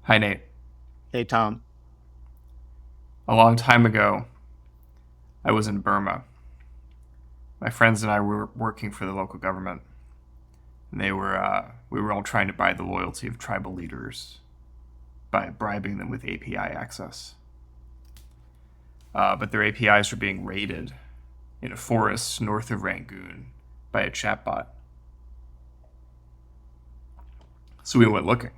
Hi, Nate. Hey, Tom. A long time ago, I was in Burma. My friends and I were working for the local government, and we were all trying to buy the loyalty of tribal leaders by bribing them with API access. But their APIs were being raided in a forest north of Rangoon by a chatbot. So we went looking.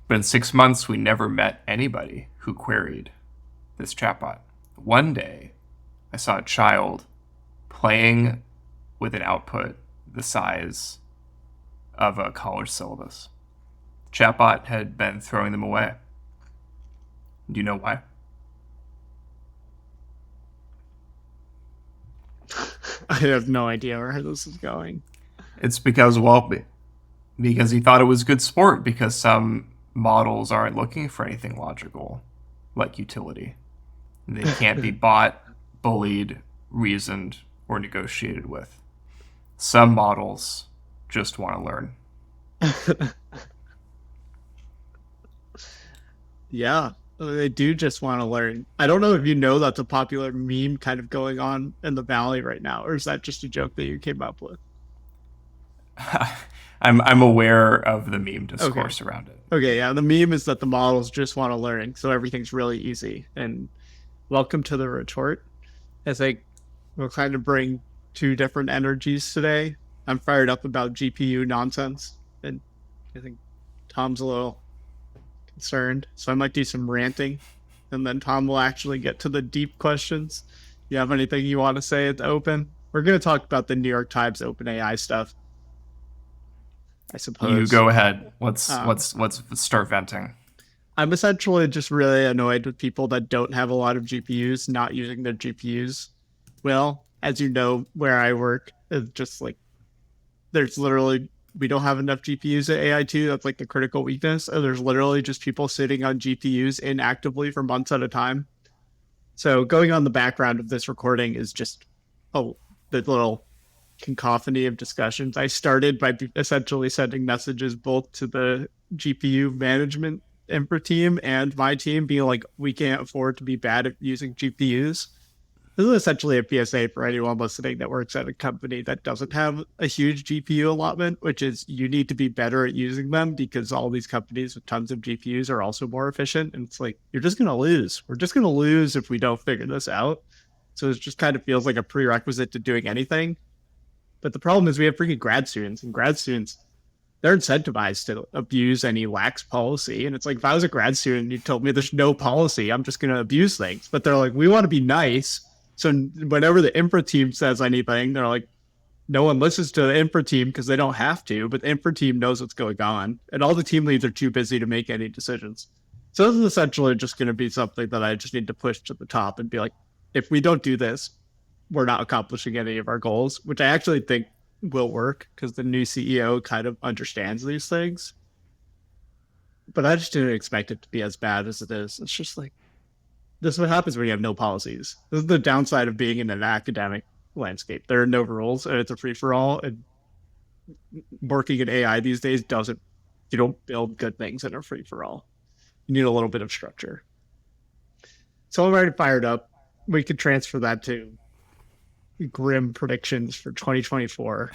But in 6 months, we never met anybody who queried this chatbot. One day, I saw a child playing with an output the size of a college syllabus. Chatbot had been throwing them away. Do you know why? I have no idea where this is going. It's because he thought it was good sport, because some models aren't looking for anything logical, like utility. They can't be bought, bullied, reasoned, or negotiated with. Some models just want to learn. Yeah, they do just want to learn. I don't know if you know that's a popular meme kind of going on in the valley right now, or is that just a joke that you came up with? I'm aware of the meme Okay. discourse around it. Okay, yeah, the meme is that the models just want to learn, so everything's really easy. And welcome to the retort. I think we'll kind of bring two different energies today. I'm fired up about GPU nonsense, and I think Tom's a little concerned. So I might do some ranting, and then Tom will actually get to the deep questions. You have anything you want to say at the open? We're going to talk about the New York Times open AI stuff, I You suppose. go ahead. Let's Um, let's let's start venting. I'm essentially just really annoyed with people that don't have a lot of GPUs not using their GPUs. Well, as you know, where I work, it's just like there's literally we don't have enough GPUs at AI2. That's like the critical weakness. And there's literally just people sitting on GPUs inactively for months at a time. So going on the background of this recording is just oh the little cacophony of discussions. I started by essentially sending messages both to the GPU management infra team and my team, being like, we can't afford to be bad at using GPUs. This is essentially a PSA for anyone listening that works at a company that doesn't have a huge GPU allotment, which is you need to be better at using them because all these companies with tons of GPUs are also more efficient. And it's like, you're just going to lose. We're just going to lose if we don't figure this out. So it just kind of feels like a prerequisite to doing anything. But the problem is we have freaking grad students, and grad students, they're incentivized to abuse any lax policy. And it's like, if I was a grad student and you told me there's no policy, I'm just going to abuse things. But they're like, we want to be nice. So whenever the infra team says anything, they're like, no one listens to the infra team because they don't have to, but the infra team knows what's going on. And all the team leads are too busy to make any decisions. So this is essentially just going to be something that I just need to push to the top and be like, if we don't do this, we're not accomplishing any of our goals, which I actually think will work because the new CEO kind of understands these things. But I just didn't expect it to be as bad as it is. It's just like this is what happens when you have no policies. This is the downside of being in an academic landscape. There are no rules and it's a free for all. And working in AI these days doesn't you don't build good things in a free for all. You need a little bit of structure. So I'm already fired up. We could transfer that to grim predictions for 2024.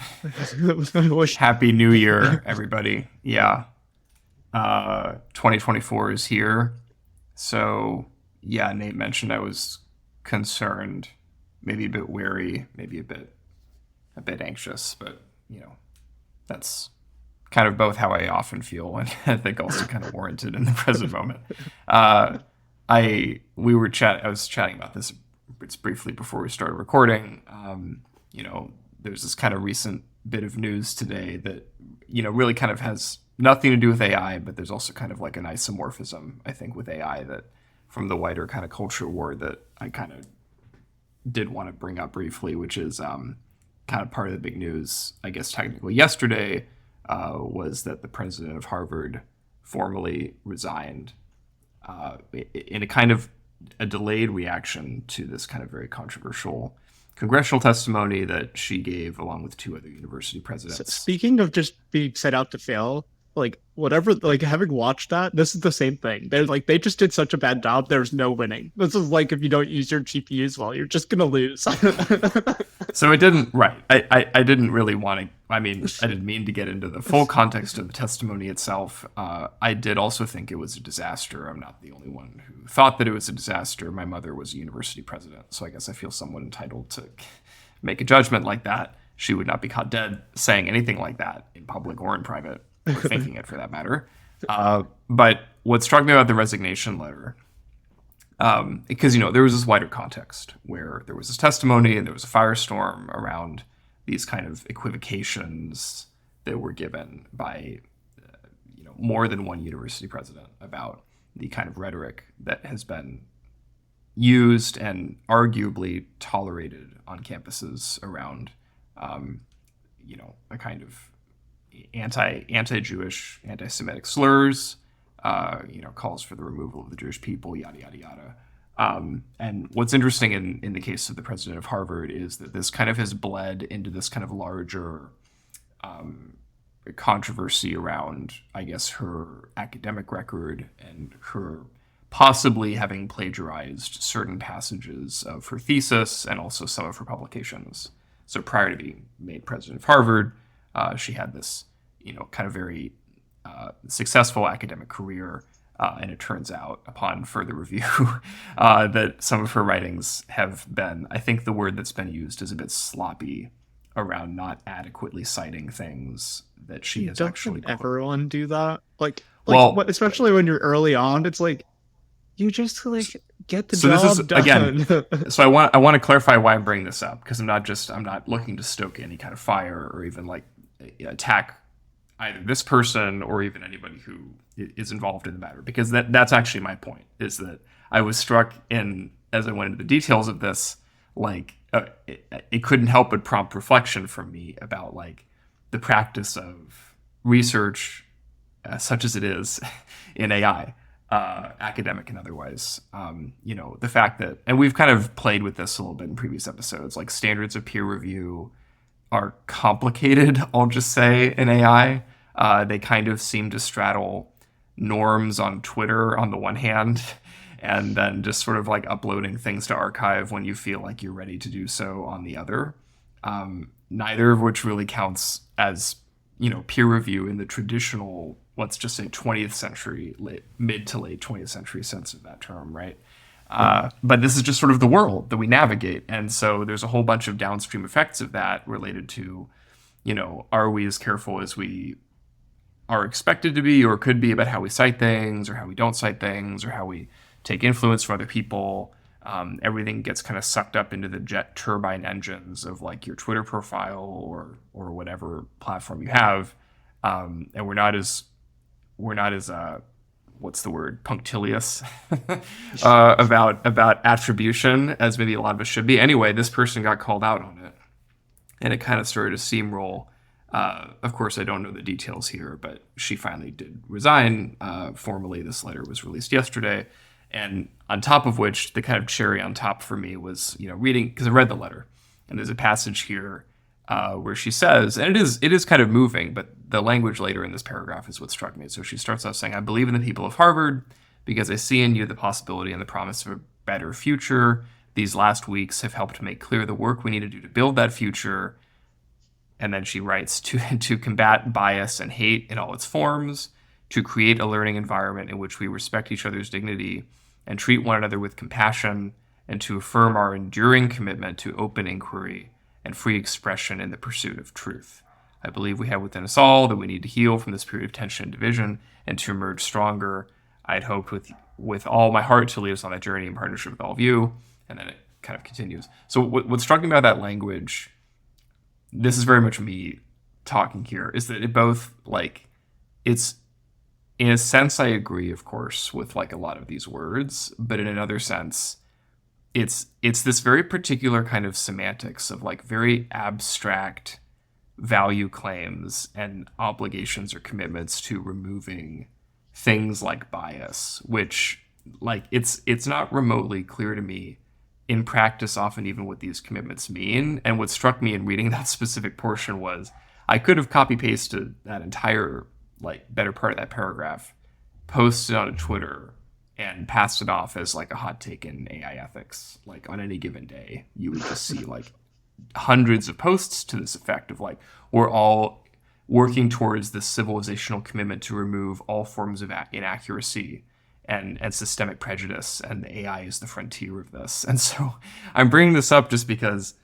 Happy New Year, everybody. Yeah. 2024 is here. So, yeah, Nate mentioned I was concerned, maybe a bit wary, maybe a bit anxious, but that's kind of both how I often feel, and I think also kind of warranted in the present moment. Uh, I was chatting about this briefly before we started recording. There's this kind of recent bit of news today that really kind of has nothing to do with AI, but there's also kind of like an isomorphism, I think, with AI that from the wider kind of culture war that I kind of did want to bring up briefly, which is kind of part of the big news, I guess, technically yesterday, was that the president of Harvard formally resigned in a kind of a delayed reaction to this kind of very controversial congressional testimony that she gave along with two other university So presidents. speaking of just being set out to fail, like whatever, like having watched that, this is the same thing. They're like they just did such a bad job. There's no winning. This is like if you don't use your GPUs well, you're just gonna lose. So it didn't, right. I didn't really want to, I mean, I didn't mean to get into the full context of the testimony itself. I did also think it was a disaster. I'm not the only one who thought that it was a disaster. My mother was a university president, so I guess I feel somewhat entitled to make a judgment like that. She would not be caught dead saying anything like that in public or in private, or thinking it for that matter. But what struck me about the resignation letter, because there was this wider context where there was this testimony and there was a firestorm around these kind of equivocations that were given by more than one university president about the kind of rhetoric that has been used and arguably tolerated on campuses around a kind of anti-Jewish, anti-Semitic slurs, calls for the removal of the Jewish people, yada yada yada. And what's interesting in the case of the president of Harvard is that this kind of has bled into this kind of larger controversy around, I guess, her academic record and her possibly having plagiarized certain passages of her thesis and also some of her publications. So prior to being made president of Harvard, she had this, kind of very successful academic career. And it turns out, upon further review, that some of her writings have been, I think the word that's been used is a bit sloppy around not adequately citing things that she has actually Doesn't quoted. everyone do that? Like Well, what, especially when you're early on, it's like you just like get the so this is job again. done. So I want to clarify why I'm bringing this up because I'm not looking to stoke any kind of fire or even like attack either this person or even anybody who is involved in the matter because that's actually my point is that I was struck in as I went into the details of this like it couldn't help but prompt reflection from me about like the practice of research such as it is in AI, academic and otherwise. The fact that, and we've kind of played with this a little bit in previous episodes, like standards of peer review are complicated, I'll just say, in AI. They kind of seem to straddle norms on Twitter on the one hand, and then just sort of like uploading things to archive when you feel like you're ready to do so on the other. Neither of which really counts as peer review in the traditional, let's just say 20th century, mid to late 20th century sense of that term, right? But this is just sort of the world that we navigate. And so there's a whole bunch of downstream effects of that related to, are we as careful as we are expected to be or could be about how we cite things or how we don't cite things or how we take influence from other people. Everything gets kind of sucked up into the jet turbine engines of like your Twitter profile or whatever platform you have. And we're not as what's the word, punctilious about attribution as maybe a lot of us should be. Anyway, this person got called out on it, and it kind of started to steamroll. Of course, I don't know the details here, but she finally did resign formally. This letter was released yesterday, and on top of which, the kind of cherry on top for me was reading, because I read the letter, and there's a passage here where she says, and it is kind of moving, but the language later in this paragraph is what struck me. So she starts off saying, "I believe in the people of Harvard because I see in you the possibility and the promise of a better future. These last weeks have helped make clear the work we need to do to build that future." And then she writes to combat bias and hate in all its forms, to create a learning environment in which we respect each other's dignity and treat one another with compassion, and to affirm our enduring commitment to open inquiry and free expression in the pursuit of truth. I believe we have within us all that we need to heal from this period of tension and division and to emerge stronger. I had hoped with all my heart to lead us on that journey in partnership with all of you. And then it kind of continues. So what struck me about that language, this is very much me talking here, is that it both like it's in a sense I agree, of course, with like a lot of these words, but in another sense, it's this very particular kind of semantics of like very abstract value claims and obligations or commitments to removing things like bias, which like it's not remotely clear to me in practice often even what these commitments mean. And what struck me in reading that specific portion was I could have copy pasted that entire like better part of that paragraph, posted on Twitter and passed it off as like a hot take in AI ethics. Like on any given day, you would just see like hundreds of posts to this effect of like, we're all working towards this civilizational commitment to remove all forms of inaccuracy and systemic prejudice, and the AI is the frontier of this. And so I'm bringing this up just because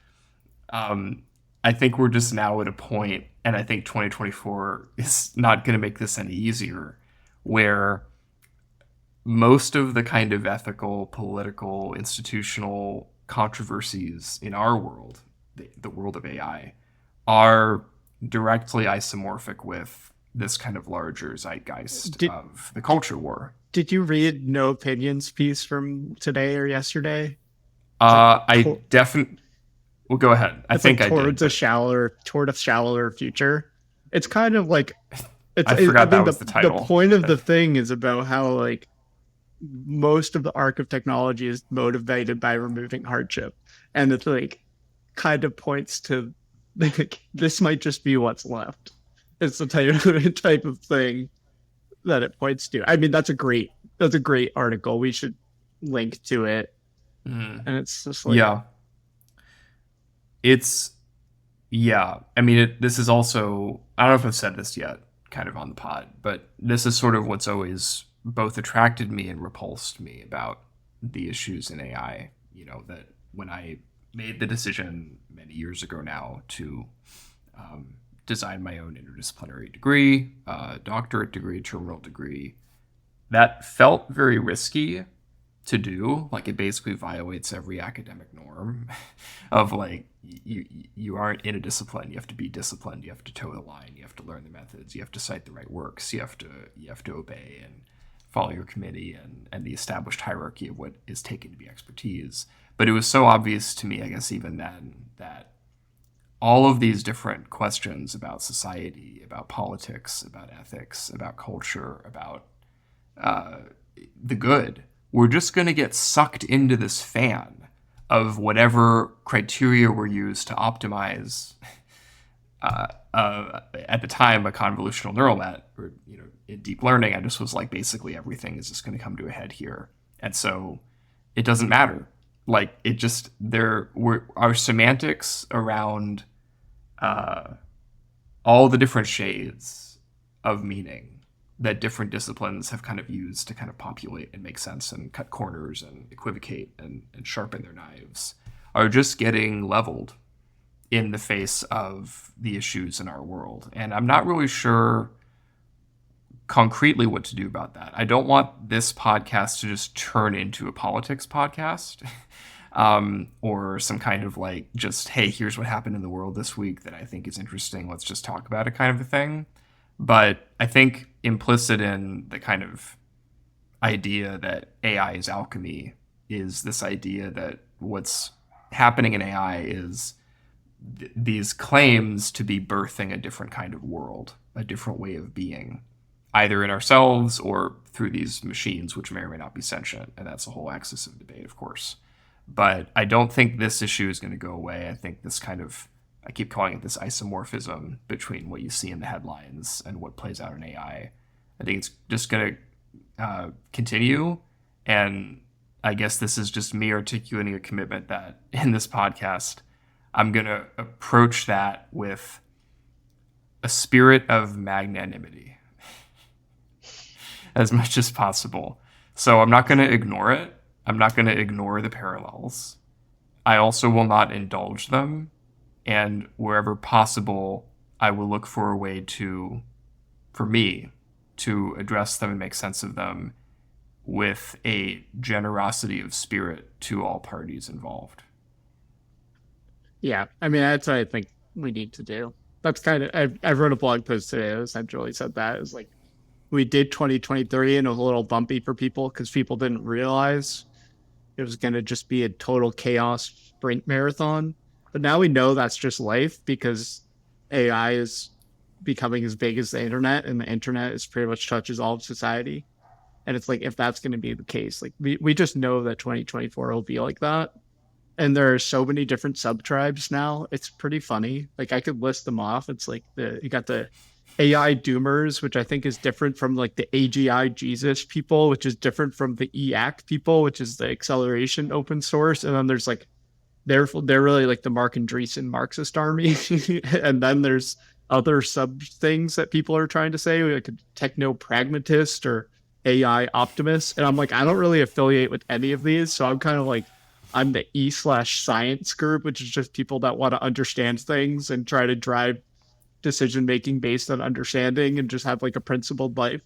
I think we're just now at a point, and I think 2024 is not going to make this any easier, where most of the kind of ethical, political, institutional controversies in our world, the world of AI, are directly isomorphic with this kind of larger zeitgeist Did of the culture war. did you read No Opinions piece from today or yesterday? It's like I definitely. Well, go ahead. I it's like think I did, but toward a shallower future. It's kind of like I I forgot mean that was the the title. point of the thing is about how like most of the arc of technology is motivated by removing hardship, and it's like kind of points to like this might just be what's left. It's the type of thing that it points to. I mean, that's a great article. We should link to it. Mm, And it's just like, yeah, it's yeah. I mean, this is also. I don't know if I've said this yet, kind of on the pod, but this is sort of what's always both attracted me and repulsed me about the issues in AI. You know, that when I made the decision many years ago now to design my own interdisciplinary degree, doctorate degree, terminal degree, that felt very risky to do. Like it basically violates every academic norm of like you aren't in a discipline. You have to be disciplined. You have to toe the line. You have to learn the methods. You have to cite the right works. You have to obey and follow your committee and the established hierarchy of what is taken to be expertise. But it was so obvious to me, I guess, even then, that all of these different questions about society, about politics, about ethics, about culture, about the good, we're just going to get sucked into this fan of whatever criteria were used to optimize at the time a convolutional neural net or in deep learning. I just was like, basically everything is just going to come to a head here, and so it doesn't matter. Like it just there were our semantics around all the different shades of meaning that different disciplines have kind of used to kind of populate and make sense and cut corners and equivocate and sharpen their knives are just getting leveled in the face of the issues in our world. And I'm not really sure concretely what to do about that. I don't want this podcast to just turn into a politics podcast. Or some kind of like just, hey, here's what happened in the world this week that I think is interesting. Let's just talk about it kind of a thing. But I think implicit in the kind of idea that AI is alchemy is this idea that what's happening in AI is these claims to be birthing a different kind of world, a different way of being, either in ourselves or through these machines, which may or may not be sentient. And that's a whole axis of debate, of course. But I don't think this issue is going to go away. I think this kind of, I keep calling it this isomorphism between what you see in the headlines and what plays out in AI. I think it's just going to continue. And I guess this is just me articulating a commitment that in this podcast, I'm going to approach that with a spirit of magnanimity as much as possible. So I'm not going to ignore it. I'm not going to ignore the parallels. I also will not indulge them. And wherever possible, I will look for a way for me, to address them and make sense of them with a generosity of spirit to all parties involved. yeah, I mean, that's what I think we need to do. That's kind of, I wrote a blog post today that essentially said that. It's like, we did 2023 and it was a little bumpy for people because people didn't realize it was going to just be a total chaos sprint marathon. But now we know that's just life because AI is becoming as big as the internet, and the internet is pretty much touches all of society. And it's like, if that's going to be the case, like we just know that 2024 will be like that. And there are so many different sub tribes now. It's pretty funny. Like I could list them off. It's like you got the AI doomers, which I think is different from like the AGI Jesus people, which is different from the EAC people, which is the acceleration open source. And then there's like they're really like the Mark Andreessen Marxist army. And then there's other sub things that people are trying to say, like a techno pragmatist or AI optimist. And I'm like, I don't really affiliate with any of these. So I'm kind of like, I'm the E/science group, which is just people that want to understand things and try to drive decision making based on understanding and just have like a principled life.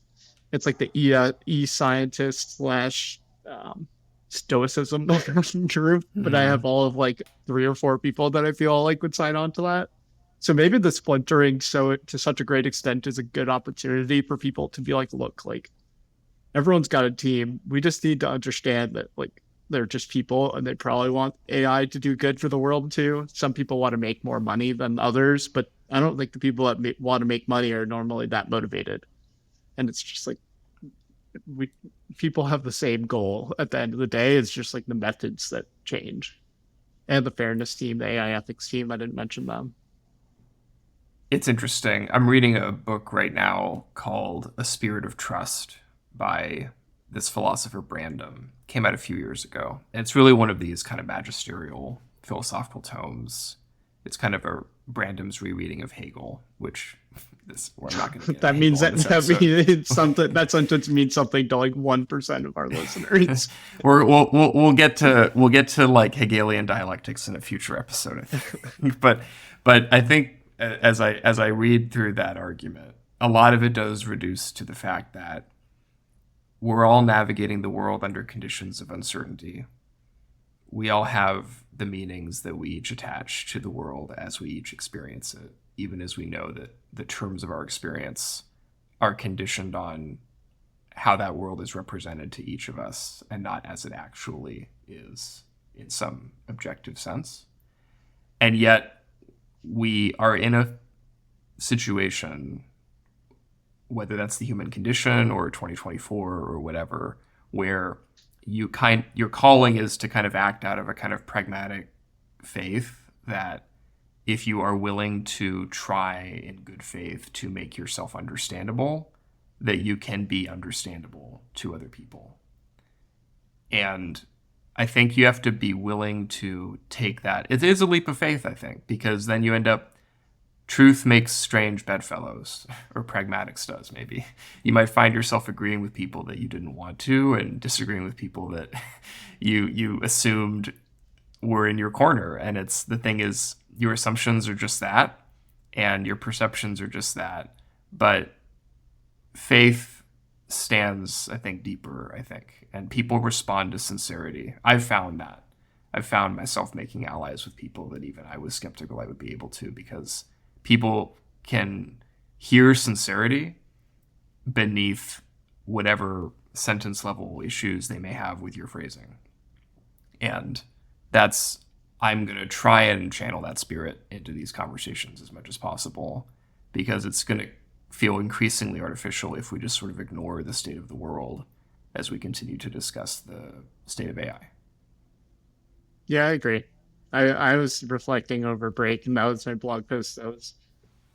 It's like the E scientist slash stoicism group, but I have Mm. all of like three or four people that I feel like would sign on to that. So maybe the splintering so to such a great extent is a good opportunity for people to be like, look, like everyone's got a team. We just need to understand that like they're just people and they probably want AI to do good for the world too. Some people want to make more money than others, but I don't think the people that want to make money are normally that motivated. And it's just like we people have the same goal at the end of the day. It's just like the methods that change. And the fairness team, the AI ethics team, I didn't mention them. It's interesting. I'm reading a book right now called A Spirit of Trust by this philosopher Brandom. Came out a few years ago. And it's really one of these kind of magisterial philosophical tomes. It's kind of a Brandom's rereading of Hegel, which we're not going to get into That means Hegel in that this that episode. means it's something that sentence means something to like 1% of our listeners. We'll get to like Hegelian dialectics in a future episode, I think. But I think as I read through that argument, a lot of it does reduce to the fact that we're all navigating the world under conditions of uncertainty. We all have the meanings that we each attach to the world as we each experience it, even as we know that the terms of our experience are conditioned on how that world is represented to each of us and not as it actually is in some objective sense. And yet, we are in a situation, whether that's the human condition or 2024 or whatever, where your calling is to kind of act out of a kind of pragmatic faith that if you are willing to try in good faith to make yourself understandable, that you can be understandable to other people. And I think you have to be willing to take that. It is a leap of faith, I think, because then you end up truth makes strange bedfellows, or pragmatics does, maybe. You might find yourself agreeing with people that you didn't want to and disagreeing with people that you assumed were in your corner. And it's the thing is your assumptions are just that and your perceptions are just that. But faith stands, I think, deeper, I think. And people respond to sincerity. I've found that. I've found myself making allies with people that even I was skeptical I would be able to because people can hear sincerity beneath whatever sentence level issues they may have with your phrasing. And that's, I'm going to try and channel that spirit into these conversations as much as possible because it's going to feel increasingly artificial if we just sort of ignore the state of the world as we continue to discuss the state of AI. Yeah, I agree. I was reflecting over break, and that was my blog post that was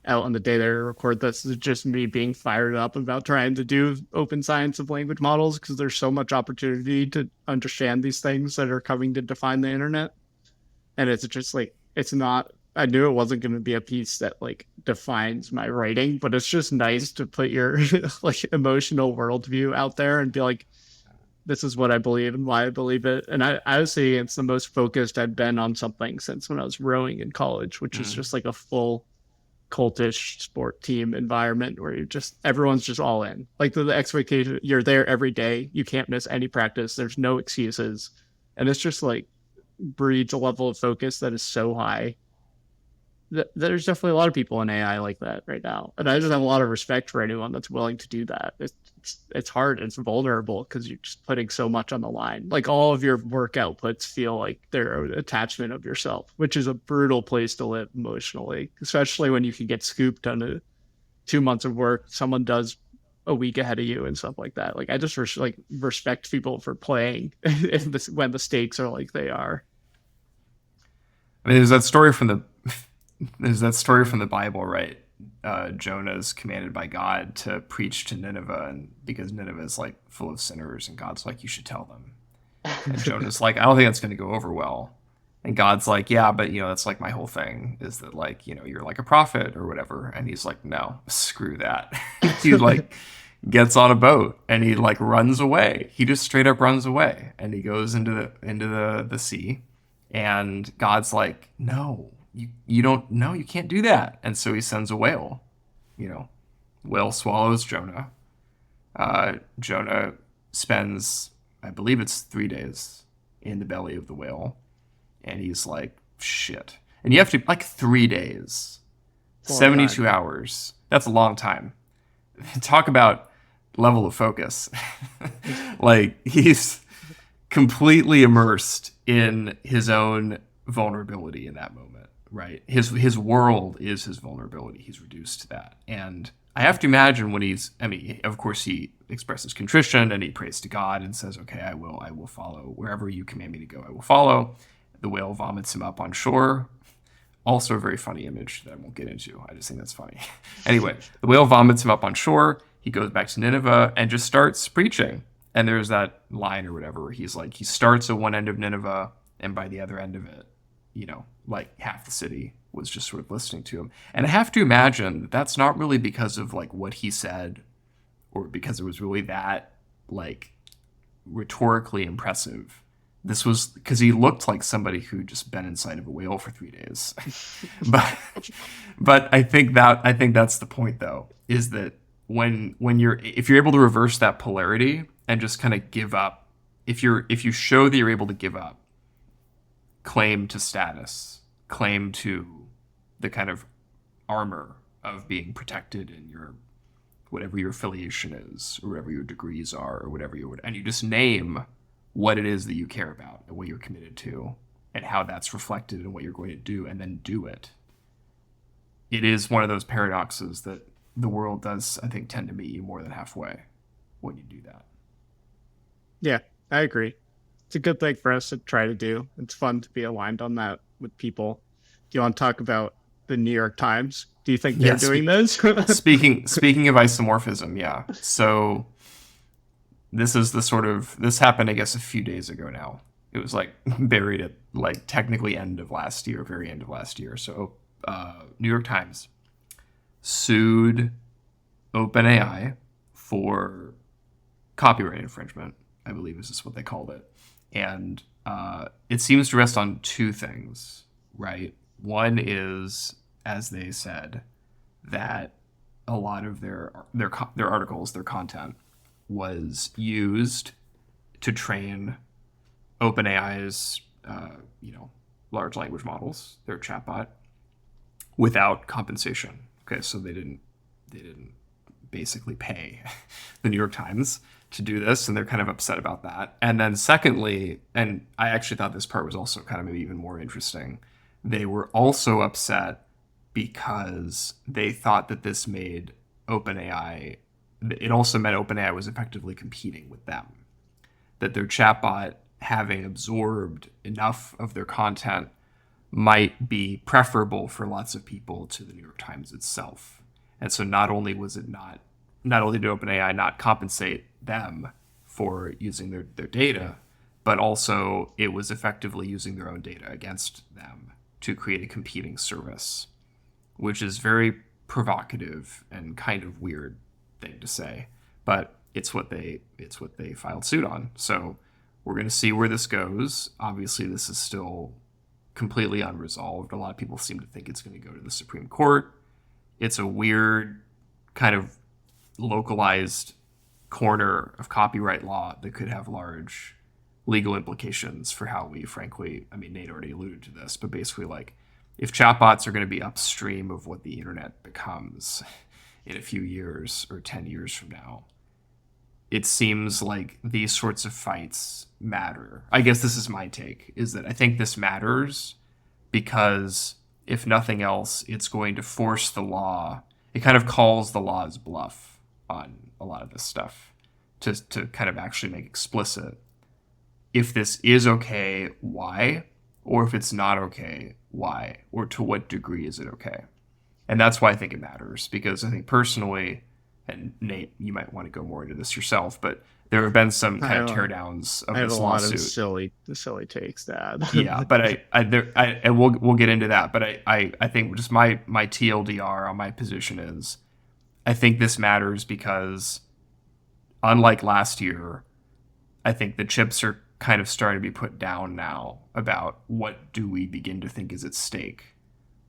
out on the day that I record this. Is just me being fired up about trying to do open science of language models because there's so much opportunity to understand these things that are coming to define the internet. And it's just like it's not. I knew it wasn't going to be a piece that like defines my writing, but it's just nice to put your like emotional worldview out there and be like, this is what I believe and why I believe it. And I would say it's the most focused I've been on something since when I was rowing in college, which is Mm. just like a full cultish sport team environment where you just everyone's just all in. Like the expectation you're there every day. You can't miss any practice. There's no excuses. And it's just like breeds a level of focus that is so high. There's definitely a lot of people in AI like that right now, and I just have a lot of respect for anyone that's willing to do that. It's hard, it's vulnerable because you're just putting so much on the line. Like all of your work outputs feel like they're an attachment of yourself, which is a brutal place to live emotionally, especially when you can get scooped on 2 months of work. Someone does a week ahead of you and stuff like that. Like I just like respect people for playing if this when the stakes are like they are. I mean, there's that story from the there's that story from the Bible, right? Jonah is commanded by God to preach to Nineveh, and because Nineveh is like full of sinners, and God's like, you should tell them. And Jonah's like, I don't think that's going to go over well. And God's like, yeah, but that's like my whole thing is that like, you're like a prophet or whatever. And he's like, no, screw that. He like gets on a boat and he like runs away. He just straight up runs away and he goes into the sea. And God's like, no, you don't, no, you can't do that. And so he sends a whale, you know, whale swallows Jonah. Jonah spends, I believe it's 3 days in the belly of the whale, and he's like, shit. And you have to, like, 3 days, It's a long time. 72 hours. That's a long time. Talk about level of focus. Like, he's completely immersed in his own vulnerability in that moment, right? His world is his vulnerability. He's reduced to that. And I have to imagine when I mean, of course he expresses contrition and he prays to God and says, okay, I will follow wherever you command me to go. I will follow. The whale vomits him up on shore. Also a very funny image that I won't get into. I just think that's funny. Anyway, the whale vomits him up on shore. He goes back to Nineveh and just starts preaching. And there's that line or whatever where he's like, he starts at one end of Nineveh, and by the other end of it, like half the city was just sort of listening to him. And I have to imagine that that's not really because of like what he said or because it was really that like rhetorically impressive. This was because he looked like somebody who just been inside of a whale for 3 days. but I think that's the point though, is that when you're if you're able to reverse that polarity and just kind of give up, if you show that you're able to give up claim to status, claim to the kind of armor of being protected in your whatever your affiliation is, or whatever your degrees are, or whatever and you just name what it is that you care about and what you're committed to, and how that's reflected in what you're going to do, and then do it. It is one of those paradoxes that the world does, I think, tend to meet you more than halfway when you do that. Yeah, I agree. It's a good thing for us to try to do. It's fun to be aligned on that with people. Do you want to talk about the New York Times? Do you think they're Yes. doing this? Speaking of isomorphism, yeah. So this happened, I guess, a few days ago now. It was like buried at like technically end of last year, very end of last year. So New York Times sued OpenAI for copyright infringement. I believe is just what they called it, and it seems to rest on two things, right? One is, as they said, that a lot of their articles, their content, was used to train OpenAI's large language models, their chatbot, without compensation. Okay, so they didn't basically pay the New York Times to do this, and they're kind of upset about that. And then secondly, and I actually thought this part was also kind of maybe even more interesting, they were also upset because they thought that this made OpenAI, it also meant OpenAI was effectively competing with them. That their chatbot, having absorbed enough of their content, might be preferable for lots of people to the New York Times itself. And so not only did OpenAI not compensate them for using their data, but also it was effectively using their own data against them to create a competing service, which is very provocative and kind of weird thing to say, but it's what they filed suit on. So we're going to see where this goes. Obviously, this is still completely unresolved. A lot of people seem to think it's going to go to the Supreme Court. It's a weird kind of localized corner of copyright law that could have large legal implications for how we, frankly, I mean, Nate already alluded to this, but basically, like, if chatbots are going to be upstream of what the internet becomes in a few years or 10 years from now, it seems like these sorts of fights matter. I guess this is my take, is that I think this matters because if nothing else, it's going to force the law. It kind of calls the law's bluff on a lot of this stuff to kind of actually make explicit if this is okay, why, or if it's not okay, why, or to what degree is it okay. And that's why I think it matters, because I think personally, and Nate, you might want to go more into this yourself, but there have been some I kind of have, teardowns I of have a this lot of lawsuit. silly takes, Yeah, Dad. but and we'll get into that. But I think just my TLDR on my position is, I think this matters because unlike last year, I think the chips are kind of starting to be put down now about what do we begin to think is at stake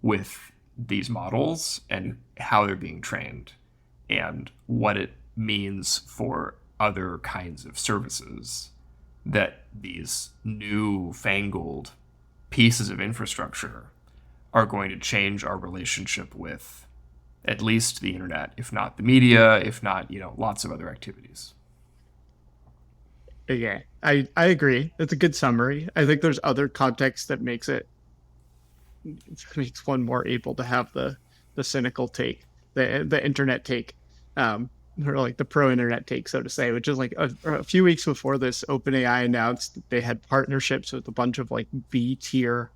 with these models and how they're being trained and what it means for other kinds of services that these new fangled pieces of infrastructure are going to change our relationship with at least the internet, if not the media, if not, lots of other activities. Yeah, I agree. It's a good summary. I think there's other context that makes one more able to have the cynical take, the internet take, um, or like the pro internet take, so to say, which is like a few weeks before this, OpenAI announced that they had partnerships with a bunch of like B tier,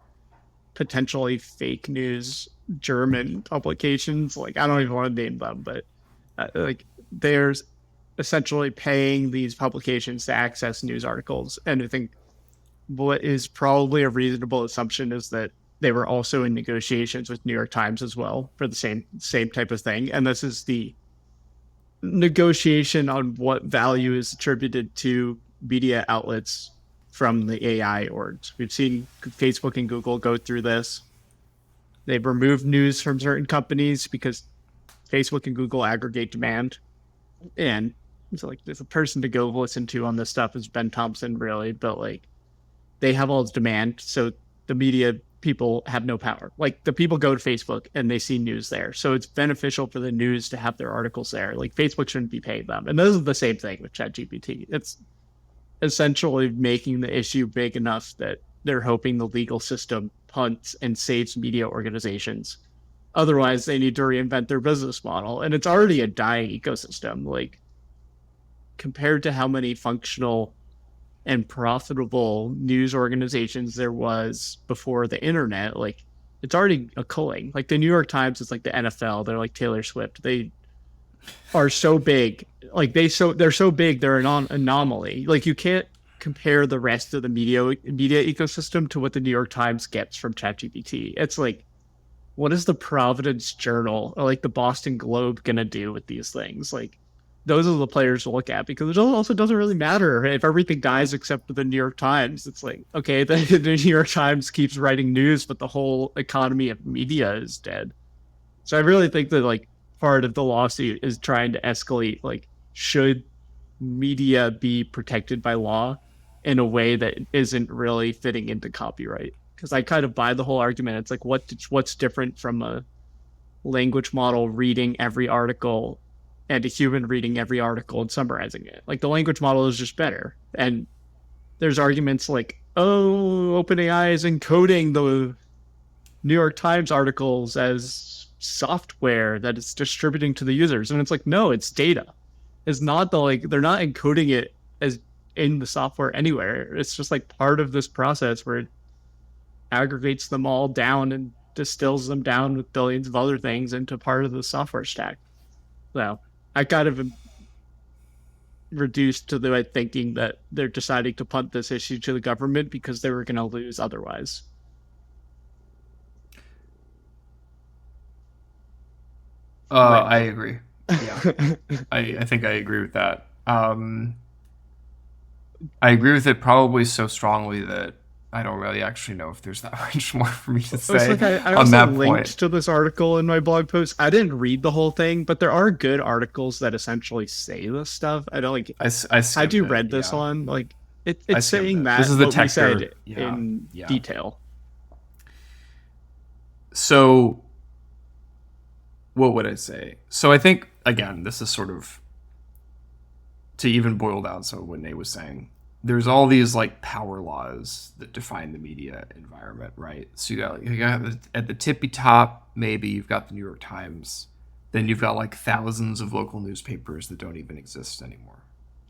potentially fake news German publications. Like I don't even want to name them, but like there's essentially paying these publications to access news articles. And I think what is probably a reasonable assumption is that they were also in negotiations with New York Times as well for the same type of thing. And this is the negotiation on what value is attributed to media outlets from the AI orgs. We've seen Facebook and Google go through this. They've removed news from certain companies because Facebook and Google aggregate demand. And so like there's a person to go listen to on this stuff is Ben Thompson, really, but like they have all this demand, so the media people have no power. Like the people go to Facebook and they see news there, so it's beneficial for the news to have their articles there. Like Facebook shouldn't be paying them, and this is the same thing with ChatGPT. It's essentially making the issue big enough that they're hoping the legal system punts and saves media organizations. Otherwise, they need to reinvent their business model, and it's already a dying ecosystem. Like compared to how many functional and profitable news organizations there was before the internet, like it's already a culling. Like the New York Times is like the NFL. They're like Taylor Swift. They are so big. Like they're so big. They're an anomaly. Like you can't compare the rest of the media ecosystem to what the New York Times gets from ChatGPT. It's like what is the Providence Journal or like the Boston Globe gonna do with these things? Like those are the players to look at because it also doesn't really matter if everything dies except for the New York Times. It's like okay, the New York Times keeps writing news, but the whole economy of media is dead. So I really think that like part of the lawsuit is trying to escalate like should media be protected by law in a way that isn't really fitting into copyright because I kind of buy the whole argument. It's like what's different from a language model reading every article and a human reading every article and summarizing it. Like the language model is just better. And there's arguments like, oh, OpenAI is encoding the New York Times articles as software that it's distributing to the users. And it's like, no, it's data. It's not the like they're not encoding it as in the software anywhere. It's just like part of this process where it aggregates them all down and distills them down with billions of other things into part of the software stack. So I kind of reduced to the thinking that they're deciding to punt this issue to the government because they were going to lose otherwise. I Random. agree. Yeah, I think I agree with that. I agree with it probably so strongly that I don't really actually know if there's that much more for me to It's say like I on also that point. linked to this article in my blog post. I didn't read the whole thing, but there are good articles that essentially say this stuff. I don't like I had skimmed you it. read this Yeah, one? Like I it's skimmed saying it. This is that the what we Tector. said Yeah, in yeah. detail. So what would I say? So I think again, this is sort of to even boil down some of what Nate was saying. There's all these like power laws that define the media environment, right? So you got at the tippy top, maybe you've got the New York Times, then you've got like thousands of local newspapers that don't even exist anymore,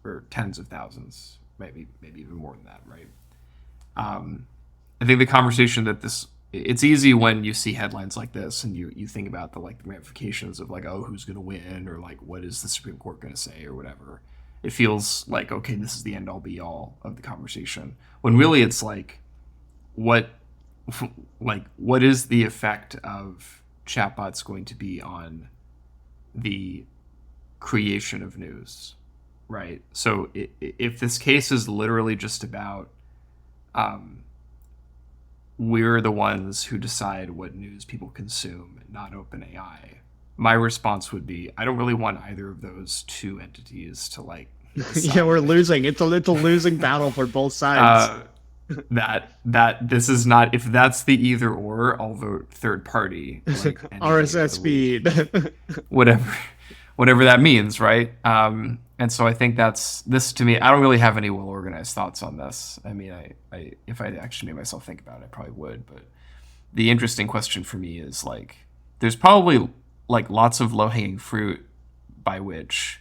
or tens of thousands, maybe even more than that, right? I think the conversation that this it's easy when you see headlines like this and you think about the like the ramifications of like, oh, who's going to win, or like what is the Supreme Court going to say, or whatever. It feels like, okay, this is the end all be all of the conversation, when really it's like, what like what is the effect of chatbots going to be on the creation of news, right? So if this case is literally just about, um, we're the ones who decide what news people consume, not OpenAI, my response would be, I don't really want either of those two entities to like Yeah, we're decide losing. It's a losing battle for both sides. uh, that this is not, if that's the either or, I'll vote third party like any day of RSS the week, feed. whatever whatever that means, right? And so I think that's this to me. I don't really have any well organized thoughts on this. I mean, I if I actually made myself think about it, I probably would. But the interesting question for me is like, there's probably like lots of low hanging fruit by which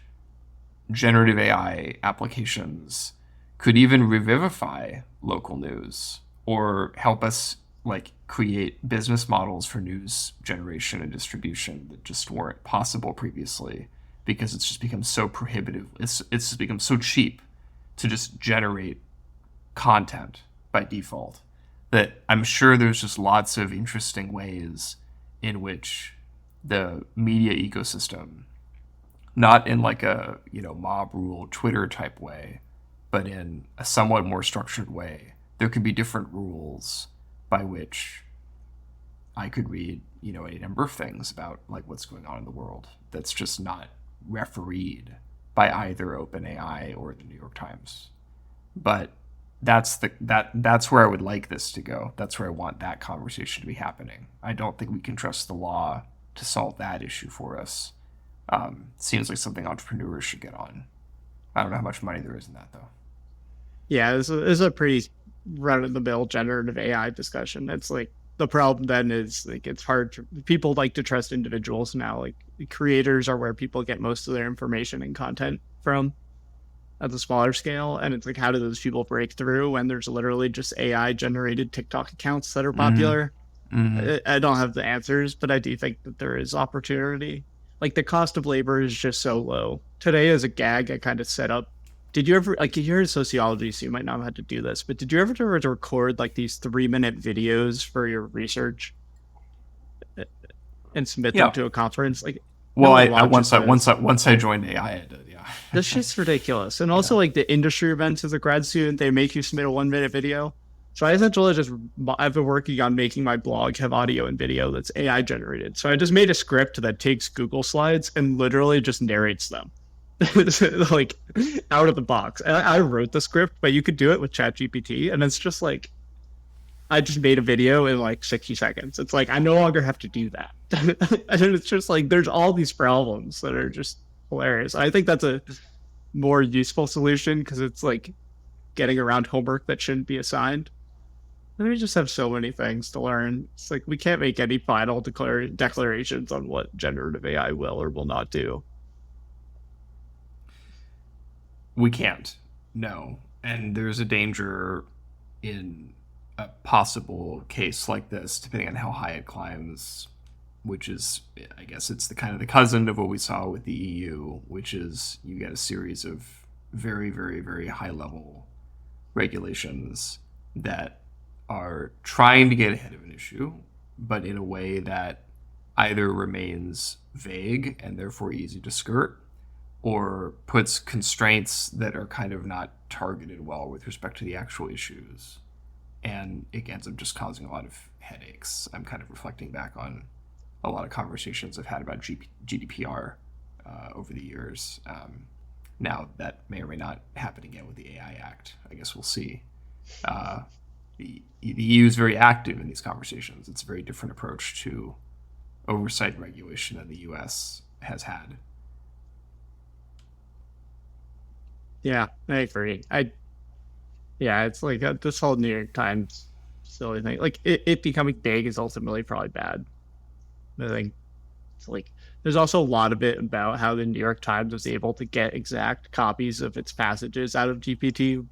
generative AI applications could even revivify local news or help us like create business models for news generation and distribution that just weren't possible previously, because it's just become so prohibitive. It's just become so cheap to just generate content by default that I'm sure there's just lots of interesting ways in which the media ecosystem, not in like a, mob rule Twitter type way, but in a somewhat more structured way, there could be different rules by which I could read, a number of things about like what's going on in the world that's just not refereed by either OpenAI or the New York Times. But that's where I would like this to go. That's where I want that conversation to be happening. I don't think we can trust the law to solve that issue for us. Seems like something entrepreneurs should get on. I don't know how much money there is in that though. Yeah, this is a pretty run of the mill generative AI discussion. It's like the problem then is like it's hard to people like to trust individuals now. Like creators are where people get most of their information and content from at the smaller scale. And it's like, how do those people break through when there's literally just AI generated TikTok accounts that are Mm-hmm. popular? Mm-hmm. I don't have the answers, but I do think that there is opportunity. Like the cost of labor is just so low. Today, as a gag, I kind of set up. Did you ever like you're in sociology, so you might not have had to do this, but did you ever try to record like these 3 minute videos for your research and submit them Yeah. to a conference? Like no Well, one I watches those. once I joined AI, I did. Yeah. That's just ridiculous. And Yeah. also like the industry events as a grad student, they make you submit a 1 minute video. So I essentially just I've been working on making my blog have audio and video that's AI generated. So I just made a script that takes Google Slides and literally just narrates them. Like out of the box. And I wrote the script, but you could do it with ChatGPT, and it's just like I just made a video in like 60 seconds. It's like I no longer have to do that. And it's just like there's all these problems that are just hilarious. I think that's a more useful solution because it's like getting around homework that shouldn't be assigned. And we just have so many things to learn. It's like we can't make any final declarations on what generative AI will or will not do. We can't. No. And there's a danger in a possible case like this, depending on how high it climbs, which is, I guess, it's the kind of the cousin of what we saw with the EU, which is you get a series of very, very, very high level regulations that are trying to get ahead of an issue, but in a way that either remains vague and therefore easy to skirt, or puts constraints that are kind of not targeted well with respect to the actual issues. And it ends up just causing a lot of headaches. I'm kind of reflecting back on a lot of conversations I've had about GDPR over the years. Now, that may or may not happen again with the AI Act. I guess we'll see. Uh, the EU is very active in these conversations. It's a very different approach to oversight and regulation than the US has had. Yeah, I agree. Yeah, it's like this whole New York Times silly thing. Like it becoming big is ultimately probably bad. I think it's like there's also a lot of it about how the New York Times was able to get exact copies of its passages out of GPT,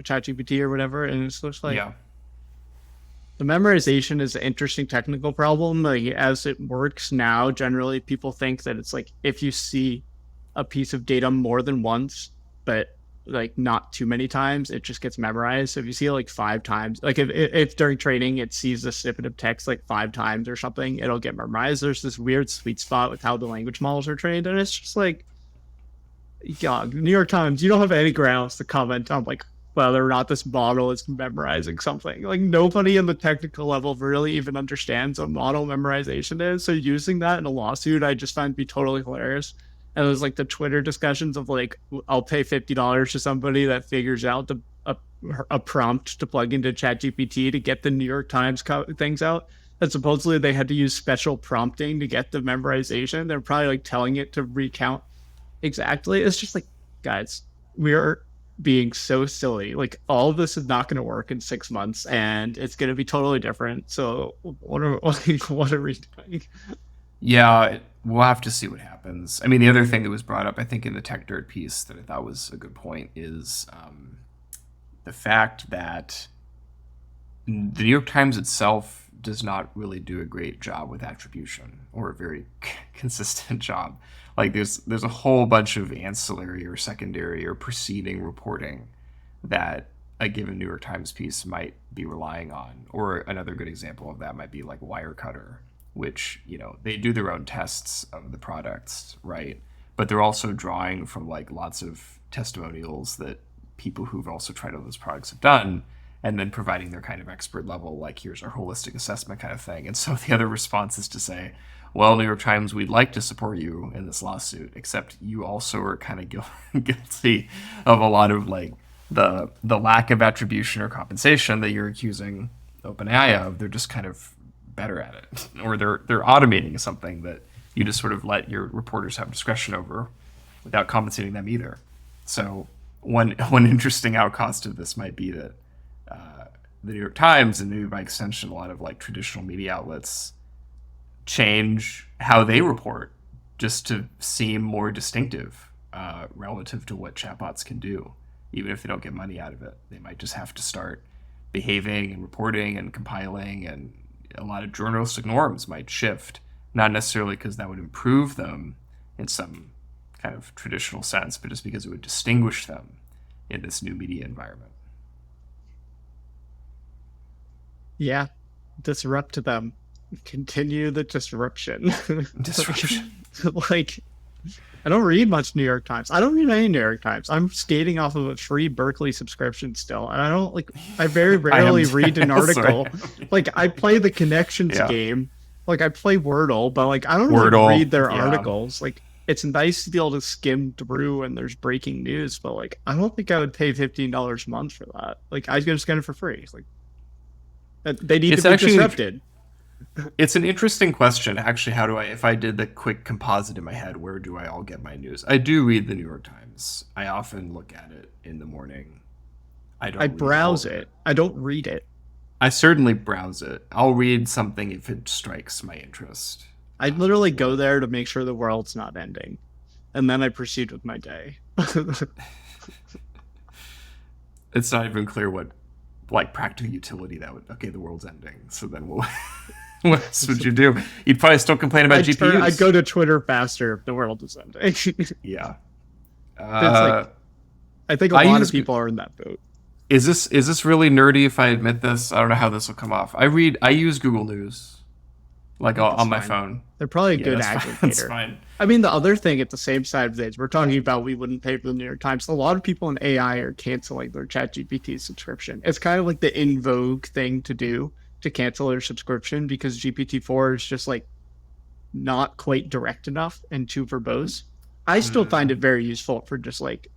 ChatGPT or whatever, and it's just like Yeah. The memorization is an interesting technical problem. Like as it works now, generally people think that it's like if you see a piece of data more than once, but like not too many times, it just gets memorized. So if you see it like 5 times, like if during training it sees a snippet of text like 5 times or something, it'll get memorized. There's this weird sweet spot with how the language models are trained, and it's just like yeah, New York Times, you don't have any grounds to comment on like whether or not this model is memorizing something. Like nobody in the technical level really even understands what model memorization is. So using that in a lawsuit, I just find to be totally hilarious. And there's like the Twitter discussions of like, I'll pay $50 to somebody that figures out a prompt to plug into ChatGPT to get the New York Times things out. And supposedly they had to use special prompting to get the memorization. They're probably like telling it to recount exactly. It's just like, guys, we are being so silly. Like all of this is not going to work in 6 months, and it's going to be totally different. So what are what are we doing? Yeah, we'll have to see what happens. I mean, the other thing that was brought up, I think, in the Tech Dirt piece that I thought was a good point is the fact that the New York Times itself does not really do a great job with attribution or a very consistent job. Like there's a whole bunch of ancillary or secondary or preceding reporting that a given New York Times piece might be relying on. Or another good example of that might be like Wirecutter, which, they do their own tests of the products, right? But they're also drawing from like lots of testimonials that people who've also tried out those products have done, and then providing their kind of expert level, like here's our holistic assessment kind of thing. And so the other response is to say, well, New York Times, we'd like to support you in this lawsuit, except you also are kind of guilty of a lot of like the lack of attribution or compensation that you're accusing OpenAI of. They're just kind of better at it, or they're automating something that you just sort of let your reporters have discretion over without compensating them either. So one interesting outcast of this might be that the New York Times and maybe by extension a lot of like traditional media outlets change how they report just to seem more distinctive relative to what chatbots can do. Even if they don't get money out of it, they might just have to start behaving and reporting and compiling, and a lot of journalistic norms might shift. Not necessarily because that would improve them in some kind of traditional sense, but just because it would distinguish them in this new media environment. Yeah, disrupt them. Continue the disruption. Disruption. Like I don't read much New York Times. I don't read any New York Times. I'm skating off of a free Berkeley subscription still. And I don't like I very I am rarely read an sorry. article. Like I play the connections Yeah. game. Like I play Wordle, but like I don't really Wordle. read their Yeah. articles. Like it's nice to be able to skim through and there's breaking news, but like I don't think I would pay $15 a month for that. Like I just get it for free. It's like they need to It's be actually disrupted. it's an interesting question. Actually, how do I, if I did the quick composite in my head, where do I all get my news? I do read the New York Times. I often look at it in the morning. I I don't read all browse of it. it. I don't read it. I certainly browse it. I'll read something if it strikes my interest. I literally go Or there to make sure the world's not ending, and then I proceed with my day. it's not even clear what like practical utility that would. Okay, the world's ending. So then we'll. What else would you do? You'd probably still complain about I'd GPUs. go to Twitter faster if the world is ending. Yeah. It's Uh, like I think a I lot of use people are in that boat. is this really nerdy if I admit this? I don't know how this will come off. I use Google News like Like it's on my fine. phone. They're probably a Yeah, good that's fine. That's aggregator. fine. I mean, the other thing at the same side of things, we're talking about we wouldn't pay for the New York Times. A lot of people in AI are canceling their ChatGPT subscription. It's kind of like the in vogue thing to do to cancel their subscription because GPT-4 is just like not quite direct enough and too verbose. I still find Mm. it very useful for just like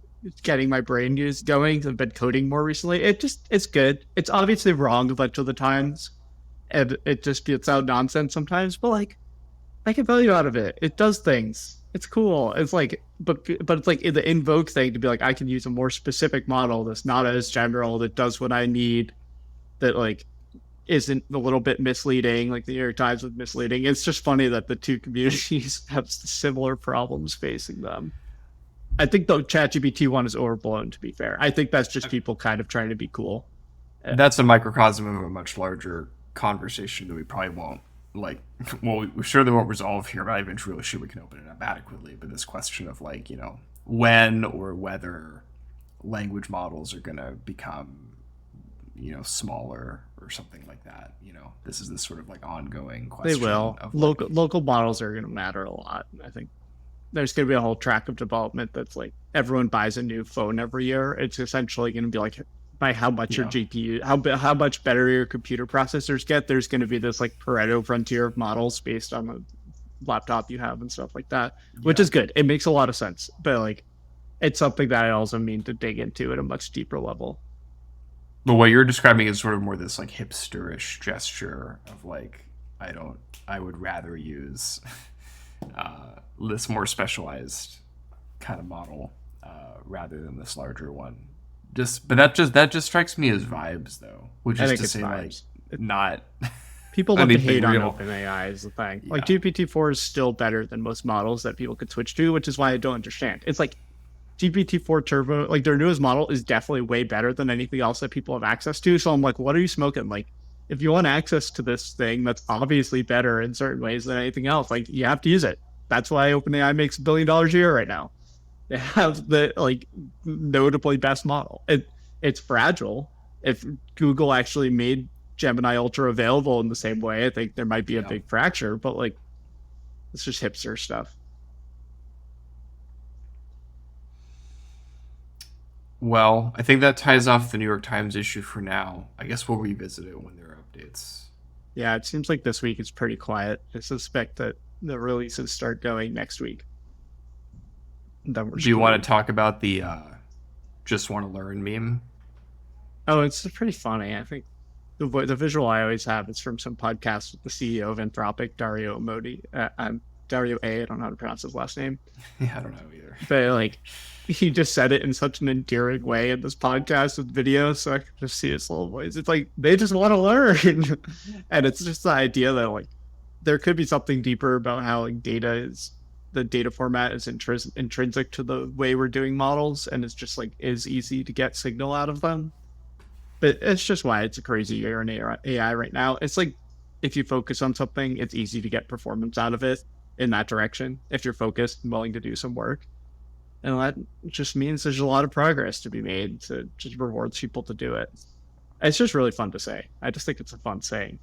getting my brain use going. I've been coding more recently. It's good. It's obviously wrong a bunch of the times, and it just spits out nonsense sometimes. But like I get value out of it. It does things. It's cool. It's like, but it's like the invoke thing to be like I can use a more specific model that's not as general that does what I need. That like isn't a little bit misleading, like the New York Times was misleading. It's just funny that the two communities have similar problems facing them. I think the ChatGPT one is overblown. To be fair, I think that's just people kind of trying to be cool. That's a microcosm of a much larger conversation that we probably won't like. Well, we surely won't resolve here. I'm not even really sure we can open it up adequately. But this question of like, when or whether language models are going to become, smaller or something like that. This is this sort of like ongoing They question will. of Local like, local models are going to matter a lot. I think there's going to be a whole track of development that's like everyone buys a new phone every year. It's essentially going to be like by how much your yeah, GPU, how much better your computer processors get. There's going to be this like Pareto frontier of models based on the laptop you have and stuff like that, which yeah. is good. It makes a lot of sense, but like it's something that I also mean to dig into at a much deeper level. But what you're describing is sort of more this like hipsterish gesture of like, I don't, I would rather use this more specialized kind of model rather than this larger one. But that just strikes me as vibes though, which I is think to it's say like vibes. not People love to anything hate on real. OpenAI is the thing. Like Yeah, GPT-4 is still better than most models that people could switch to, which is why I don't understand. It's like GPT-4 Turbo, like their newest model is definitely way better than anything else that people have access to. So I'm like, what are you smoking? Like, if you want access to this thing that's obviously better in certain ways than anything else, like you have to use it. That's why OpenAI makes $1 billion a year right now. They have the like notably best model. It's fragile. If Google actually made Gemini Ultra available in the same way, I think there might be a yeah. big fracture, but like it's just hipster stuff. Well, I think that ties off the New York Times issue for now. I guess we'll revisit it when there are updates. Yeah, it seems like this week is pretty quiet. I suspect that the releases start going next week. And then we're Do you want screwed. to talk about the just want to learn meme? Oh, it's pretty funny. I think the visual I always have is from some podcast with the CEO of Anthropic, Dario Modi. Dario A. I don't know how to pronounce his last name, Yeah, I don't know either. but like he just said it in such an endearing way in this podcast with video, so I can just see his little voice. It's like they just want to learn, and it's just the idea that like there could be something deeper about how like data is the data format is intrinsic to the way we're doing models, and it's just like is easy to get signal out of them. But it's just why it's a crazy year in AI right now. It's like if you focus on something, it's easy to get performance out of it in that direction if you're focused and willing to do some work. And that just means there's a lot of progress to be made to just rewards people to do it. It's just really fun to say. I just think it's a fun saying.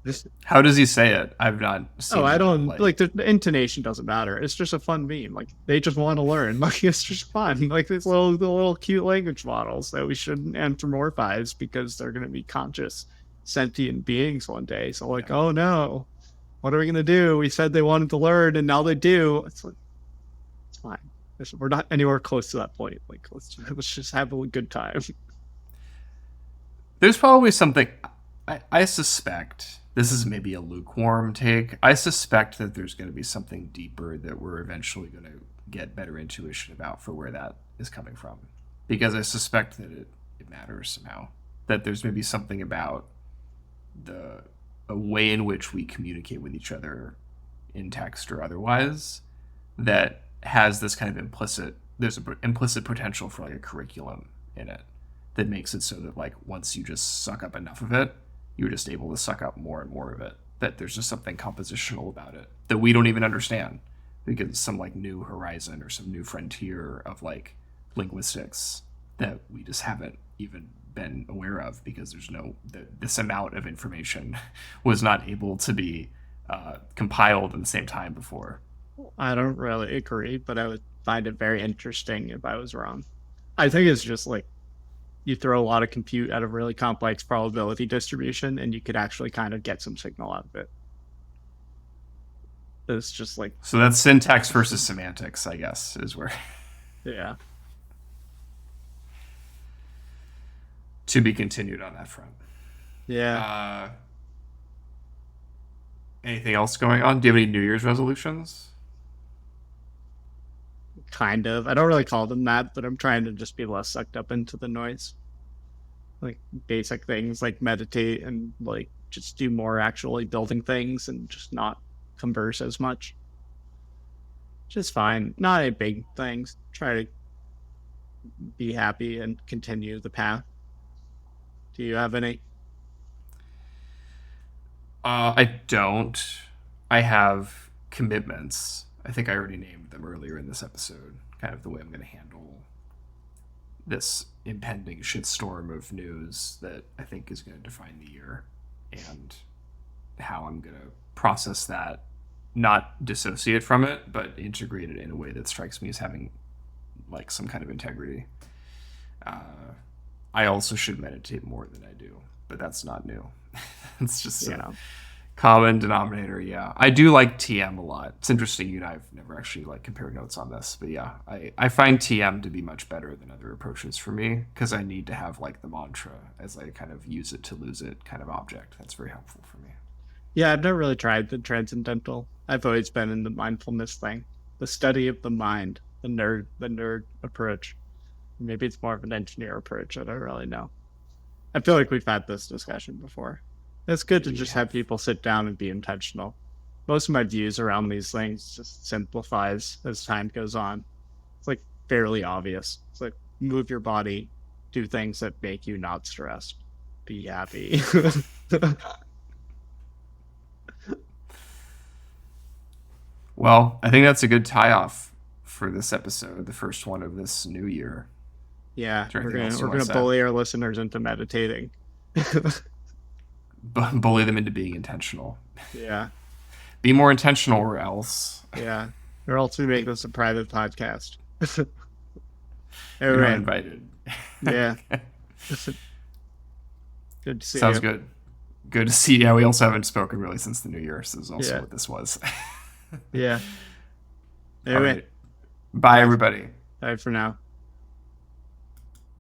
Just How does he say it? I've not oh, I seen don't like. like the intonation doesn't matter. It's just a fun meme. Like they just want to learn. Like it's just fun. Like these little cute language models that we shouldn't anthropomorphize because they're gonna be conscious, sentient beings one day. So like, Yeah. oh no, what are we gonna do? We said they wanted to learn and now they do. It's like it's fine. We're not anywhere close to that point. Like let's just have a good time. There's probably something. I suspect this is maybe a lukewarm take. I suspect that there's going to be something deeper that we're eventually going to get better intuition about for where that is coming from, because I suspect that it matters somehow. That there's maybe something about the a way in which we communicate with each other in text or otherwise that has this kind of there's an implicit potential for like a curriculum in it that makes it so that like once you just suck up enough of it, you're just able to suck up more and more of it. That there's just something compositional about it that we don't even understand because it's some like new horizon or some new frontier of like linguistics that we just haven't even been aware of because there's this amount of information was not able to be compiled in the same time before. I don't really agree, but I would find it very interesting if I was wrong. I think it's just like you throw a lot of compute at a really complex probability distribution and you could actually kind of get some signal out of it. It's just like, So that's syntax versus semantics, I guess, is where yeah. to be continued on that front. Yeah, Uh, Anything else going on? Do you have any New Year's resolutions? kind of. I don't really call them that, but I'm trying to just be less sucked up into the noise. Like basic things like meditate and like just do more actually building things and just not converse as much. Just fine. Not a big things. Try to be happy and continue the path. Do you have any? I don't. I have commitments. I think I already named them earlier in this episode. Kind of the way I'm going to handle this impending shitstorm of news that I think is going to define the year, and how I'm going to process that, not dissociate from it, but integrate it in a way that strikes me as having like some kind of integrity. I also should meditate more than I do, but that's not new. It's just a Yeah. common denominator. Yeah, I do like TM a lot. It's interesting. You and I've never actually like compared notes on this, but yeah, I find TM to be much better than other approaches for me because I need to have like the mantra as I kind of use it to lose it kind of object. That's very helpful for me. Yeah, I've never really tried the transcendental. I've always been in the mindfulness thing, the study of the mind, the nerd approach. Maybe it's more of an engineer approach. I don't really know. I feel like we've had this discussion before. It's good to Maybe we just have have. people sit down and be intentional. Most of my views around these things just simplifies as time goes on. It's like fairly obvious. It's like move your body, do things that make you not stressed, be happy. Well, I think that's a good tie off for this episode, the first one of this new year. Yeah, Is there we're anything gonna else you we're want gonna to say? bully our listeners into meditating. Bully them into being intentional. Yeah, Be more intentional, or else yeah. Or else we make this a private podcast. All you're not right. invited. Yeah. Good to see Sounds you. good. Good to see you. Yeah, we also haven't spoken really since the new year, so this is also Yeah. what this was. Yeah. All Anyway, right. Bye, bye. everybody. Bye for now.